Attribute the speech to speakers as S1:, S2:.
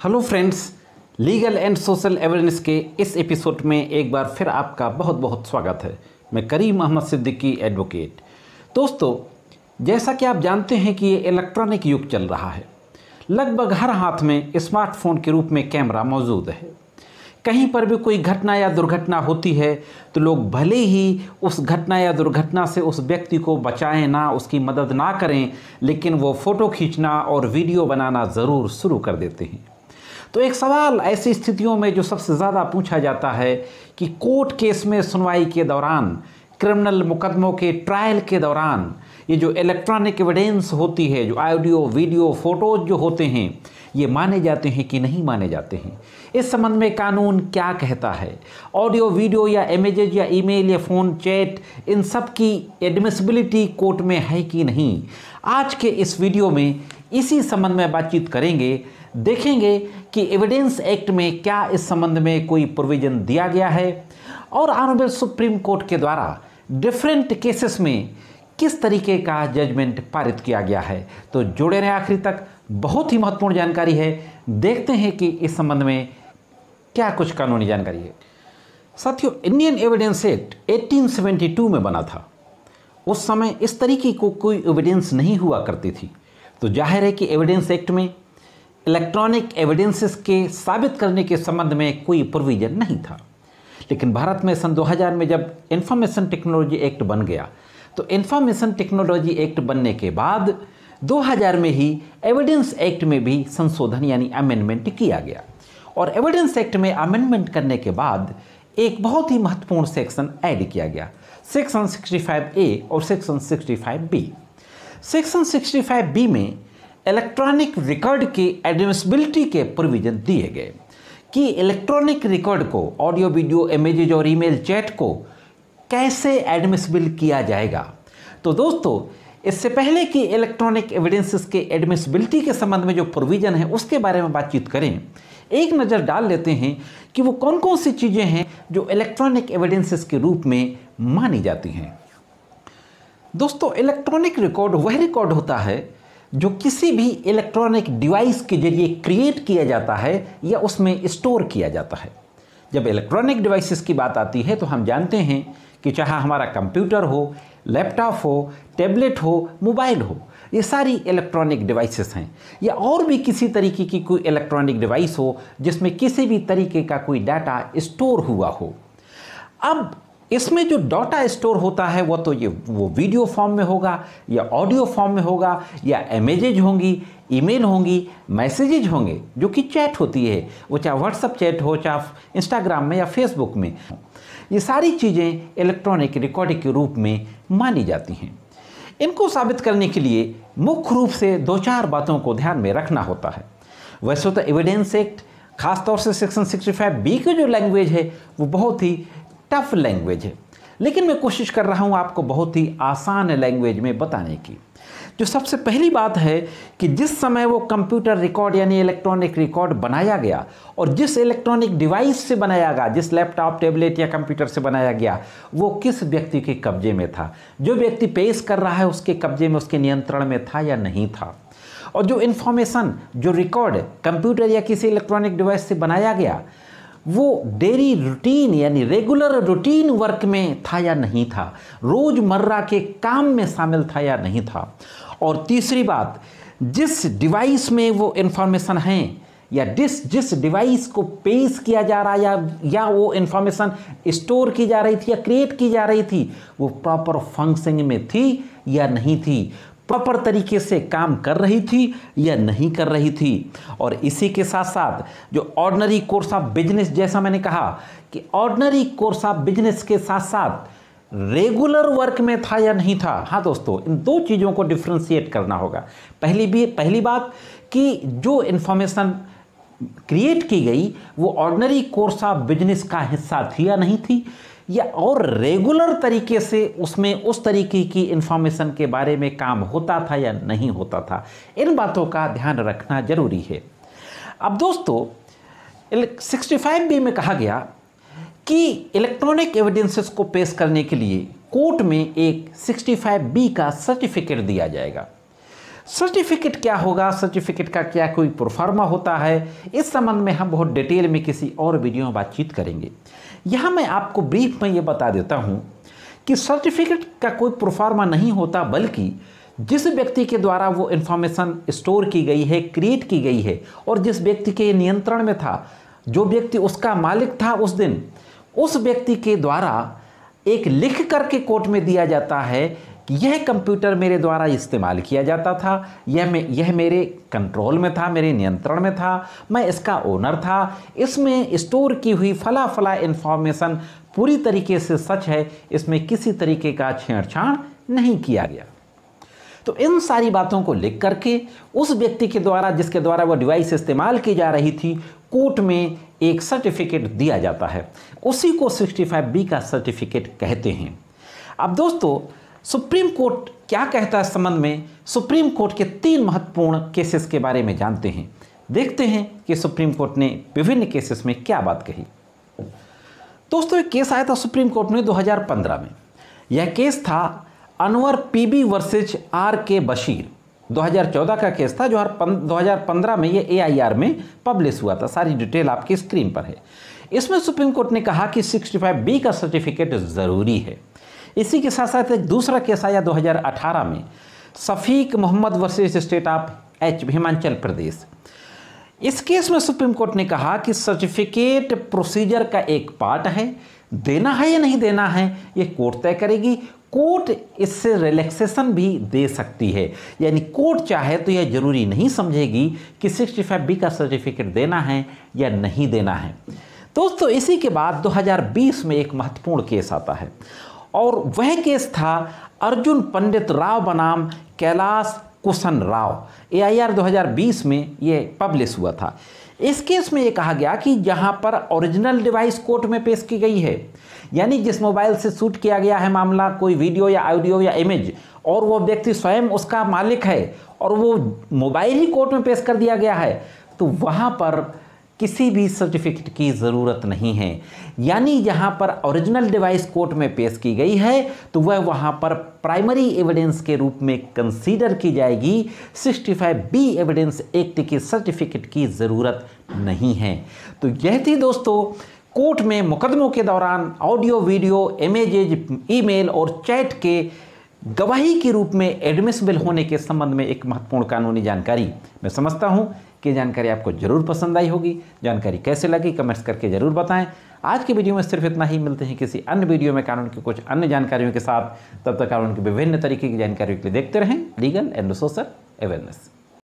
S1: Hello friends, legal and social awareness के इस episode में एक बार फिर आपका बहुत बहुत स्वागत है। मैं करीम अहमद सिद्दीकी एडवोकेट। दोस्तों, जैसा कि आप जानते हैं कि ये इलेक्ट्रॉनिक युग चल रहा है। लगभग हर हाथ में स्मार्टफोन के रूप में कैमरा मौजूद है। कहीं पर भी कोई घटना या दुर्घटना होती है तो लोग भले ही उस घटना या दुर्घटना से उस व्यक्ति को बचाएं ना, उसकी मदद ना करें, लेकिन वो फ़ोटो खींचना और वीडियो बनाना ज़रूर शुरू कर देते हैं। तो एक सवाल ऐसी स्थितियों में जो सबसे ज़्यादा पूछा जाता है कि कोर्ट केस में सुनवाई के दौरान, क्रिमिनल मुकदमों के ट्रायल के दौरान ये जो इलेक्ट्रॉनिक एविडेंस होती है, जो ऑडियो वीडियो फ़ोटोज़ जो होते हैं, ये माने जाते हैं कि नहीं माने जाते हैं। इस संबंध में कानून क्या कहता है? ऑडियो वीडियो या इमेजेज या ईमेल या फ़ोन चैट, इन सब की एडमिसिबिलिटी कोर्ट में है कि नहीं? आज के इस वीडियो में इसी संबंध में बातचीत करेंगे। देखेंगे कि एविडेंस एक्ट में क्या इस संबंध में कोई प्रोविज़न दिया गया है और ऑनरेबल सुप्रीम कोर्ट के द्वारा डिफरेंट केसेस में किस तरीके का जजमेंट पारित किया गया है। तो जुड़े रहें आखिरी तक, बहुत ही महत्वपूर्ण जानकारी है। देखते हैं कि इस संबंध में क्या कुछ कानूनी जानकारी है। साथियों, इंडियन एविडेंस एक्ट 1872 में बना था। उस समय इस तरीके को कोई एविडेंस नहीं हुआ करती थी। तो जाहिर है कि एविडेंस एक्ट में इलेक्ट्रॉनिक एविडेंसेस के साबित करने के संबंध में कोई प्रोविज़न नहीं था। लेकिन भारत में सन 2000 में जब इंफॉर्मेशन टेक्नोलॉजी एक्ट बन गया, तो इंफॉर्मेशन टेक्नोलॉजी एक्ट बनने के बाद 2000 में ही एविडेंस एक्ट में भी संशोधन यानी अमेंडमेंट किया गया। और एविडेंस एक्ट में अमेंडमेंट करने के बाद एक बहुत ही महत्वपूर्ण सेक्शन ऐड किया गया, सेक्शन 65A और सेक्शन 65B। सेक्शन 65B में इलेक्ट्रॉनिक रिकॉर्ड की एडमिसिबिलिटी के प्रोविज़न दिए गए कि इलेक्ट्रॉनिक रिकॉर्ड को, ऑडियो वीडियो इमेजेज और ईमेल चैट को कैसे एडमिसिबल किया जाएगा। तो दोस्तों, इससे पहले कि इलेक्ट्रॉनिक एविडेंसेस के एडमिसिबिलिटी के संबंध में जो प्रोविज़न है उसके बारे में बातचीत करें, एक नज़र डाल लेते हैं कि वो कौन कौन सी चीज़ें हैं जो इलेक्ट्रॉनिक एविडेंसेस के रूप में मानी जाती हैं। दोस्तों, इलेक्ट्रॉनिक रिकॉर्ड वह रिकॉर्ड होता है जो किसी भी इलेक्ट्रॉनिक डिवाइस के जरिए क्रिएट किया जाता है या उसमें स्टोर किया जाता है। जब इलेक्ट्रॉनिक डिवाइसेस की बात आती है तो हम जानते हैं कि चाहे हमारा कंप्यूटर हो, लैपटॉप हो, टैबलेट हो, मोबाइल हो, ये सारी इलेक्ट्रॉनिक डिवाइसेस हैं। या और भी किसी तरीके की कोई इलेक्ट्रॉनिक डिवाइस हो जिसमें किसी भी तरीके का कोई डाटा स्टोर हुआ हो। अब इसमें जो डाटा स्टोर होता है वो तो वो वीडियो फॉर्म में होगा या ऑडियो फॉर्म में होगा या इमेजेज होंगी, ईमेल होंगी, मैसेजेज होंगे जो कि चैट होती है, वो चाहे व्हाट्सएप चैट हो, चाहे इंस्टाग्राम में या फेसबुक में। ये सारी चीज़ें इलेक्ट्रॉनिक रिकॉर्डिंग के रूप में मानी जाती हैं। इनको साबित करने के लिए मुख्य रूप से 2-4 बातों को ध्यान में रखना होता है। वैसे तो एविडेंस एक्ट, खासतौर से सेक्शन 65B की जो लैंग्वेज है वो बहुत ही टफ लैंग्वेज है, लेकिन मैं कोशिश कर रहा हूँ आपको बहुत ही आसान लैंग्वेज में बताने की। जो सबसे पहली बात है कि जिस समय वो कंप्यूटर रिकॉर्ड यानी इलेक्ट्रॉनिक रिकॉर्ड बनाया गया और जिस इलेक्ट्रॉनिक डिवाइस से बनाया गया, जिस लैपटॉप, टैबलेट या कंप्यूटर से बनाया गया, वो किस व्यक्ति के कब्जे में था, जो व्यक्ति पेश कर रहा है उसके कब्जे में, उसके नियंत्रण में था या नहीं था। और जो इन्फॉर्मेशन, जो रिकॉर्ड कंप्यूटर या किसी इलेक्ट्रॉनिक डिवाइस से बनाया गया, वो डेली रूटीन यानी रेगुलर रूटीन वर्क में था या नहीं था, रोज़मर्रा के काम में शामिल था या नहीं था। और तीसरी बात, जिस डिवाइस में वो इन्फॉर्मेशन है या जिस डिवाइस को पेश किया जा रहा या वो इन्फॉर्मेशन स्टोर की जा रही थी या क्रिएट की जा रही थी, वो प्रॉपर फंक्शनिंग में थी या नहीं थी, प्रॉपर तरीके से काम कर रही थी या नहीं कर रही थी। और इसी के साथ साथ जो ऑर्डिनरी कोर्स ऑफ बिजनेस, जैसा मैंने कहा कि ऑर्डिनरी कोर्स ऑफ बिजनेस के साथ साथ रेगुलर वर्क में था या नहीं था। हाँ दोस्तों, इन दो चीज़ों को डिफ्रेंशिएट करना होगा। पहली बात कि जो इन्फॉर्मेशन क्रिएट की गई वो ऑर्डिनरी कोर्स ऑफ बिजनेस का हिस्सा थी या नहीं थी, या और रेगुलर तरीके से उसमें उस तरीके की इंफॉर्मेशन के बारे में काम होता था या नहीं होता था। इन बातों का ध्यान रखना जरूरी है। अब दोस्तों, 65B में कहा गया कि इलेक्ट्रॉनिक एविडेंसेस को पेश करने के लिए कोर्ट में एक 65B का सर्टिफिकेट दिया जाएगा। सर्टिफिकेट क्या होगा, सर्टिफिकेट का क्या कोई प्रोफार्मा होता है, इस संबंध में हम बहुत डिटेल में किसी और वीडियो में बातचीत करेंगे। यहाँ मैं आपको ब्रीफ में ये बता देता हूँ कि सर्टिफिकेट का कोई प्रोफार्मा नहीं होता, बल्कि जिस व्यक्ति के द्वारा वो इन्फॉर्मेशन स्टोर की गई है, क्रिएट की गई है, और जिस व्यक्ति के नियंत्रण में था, जो व्यक्ति उसका मालिक था उस दिन, उस व्यक्ति के द्वारा एक लिख करके कोर्ट में दिया जाता है कि यह कंप्यूटर मेरे द्वारा इस्तेमाल किया जाता था, यह मेरे कंट्रोल में था, मेरे नियंत्रण में था, मैं इसका ओनर था, इसमें स्टोर की हुई फला फला इन्फॉर्मेशन पूरी तरीके से सच है, इसमें किसी तरीके का छेड़छाड़ नहीं किया गया। तो इन सारी बातों को लिख करके उस व्यक्ति के द्वारा, जिसके द्वारा वह डिवाइस इस्तेमाल की जा रही थी, कोर्ट में एक सर्टिफिकेट दिया जाता है। उसी को 65B का सर्टिफिकेट कहते हैं। अब दोस्तों, सुप्रीम कोर्ट क्या कहता है इस संबंध में? सुप्रीम कोर्ट के 3 महत्वपूर्ण केसेस के बारे में जानते हैं। देखते हैं कि सुप्रीम कोर्ट ने विभिन्न केसेस में क्या बात कही। दोस्तों, एक केस आया था सुप्रीम कोर्ट में 2015 में। यह केस था Anwar PB versus RK Basheer. 2014 का केस था, जो 2015 में ये AIR में पब्लिश हुआ था। सारी डिटेल आपकी स्क्रीन पर है। इसमें सुप्रीम कोर्ट ने कहा कि 65B का सर्टिफिकेट ज़रूरी है। इसी के साथ साथ एक दूसरा केस आया 2018 में, Shafiq Mohammad versus state of Himachal Pradesh. इस केस में सुप्रीम कोर्ट ने कहा कि सर्टिफिकेट प्रोसीजर का एक पार्ट है, देना है या नहीं देना है ये कोर्ट तय करेगी। कोर्ट इससे रिलैक्सेशन भी दे सकती है, यानी कोर्ट चाहे तो यह जरूरी नहीं समझेगी कि 65B का सर्टिफिकेट देना है या नहीं देना है। दोस्तों, इसी के बाद 2020 में एक महत्वपूर्ण केस आता है, और वह केस था अर्जुन पंडित राव बनाम कैलाश कुशन राव। AIR 2020 में ये पब्लिश हुआ था। इस केस में ये कहा गया कि जहां पर ओरिजिनल डिवाइस कोर्ट में पेश की गई है, यानी जिस मोबाइल से शूट किया गया है मामला, कोई वीडियो या ऑडियो या इमेज, और वो व्यक्ति स्वयं उसका मालिक है, और वो मोबाइल ही कोर्ट में पेश कर दिया गया है, तो वहां पर किसी भी सर्टिफिकेट की ज़रूरत नहीं है। यानी जहां पर ओरिजिनल डिवाइस कोर्ट में पेश की गई है, तो वह वहां पर प्राइमरी एविडेंस के रूप में कंसीडर की जाएगी। 65B एविडेंस एक्ट की सर्टिफिकेट की ज़रूरत नहीं है। तो यह थी दोस्तों कोर्ट में मुकदमों के दौरान ऑडियो, वीडियो, इमेजेज, ईमेल और चैट के गवाही के रूप में एडमिसिबल होने के संबंध में एक महत्वपूर्ण कानूनी जानकारी। मैं समझता हूं कि जानकारी आपको जरूर पसंद आई होगी। जानकारी कैसे लगी कमेंट्स करके जरूर बताएं। आज की वीडियो में सिर्फ इतना ही। मिलते हैं किसी अन्य वीडियो में कानून की कुछ अन्य जानकारियों के साथ। तब तक कानून की विभिन्न तरीके की जानकारियों के लिए देखते रहें लीगल एंड सोशल अवेयरनेस।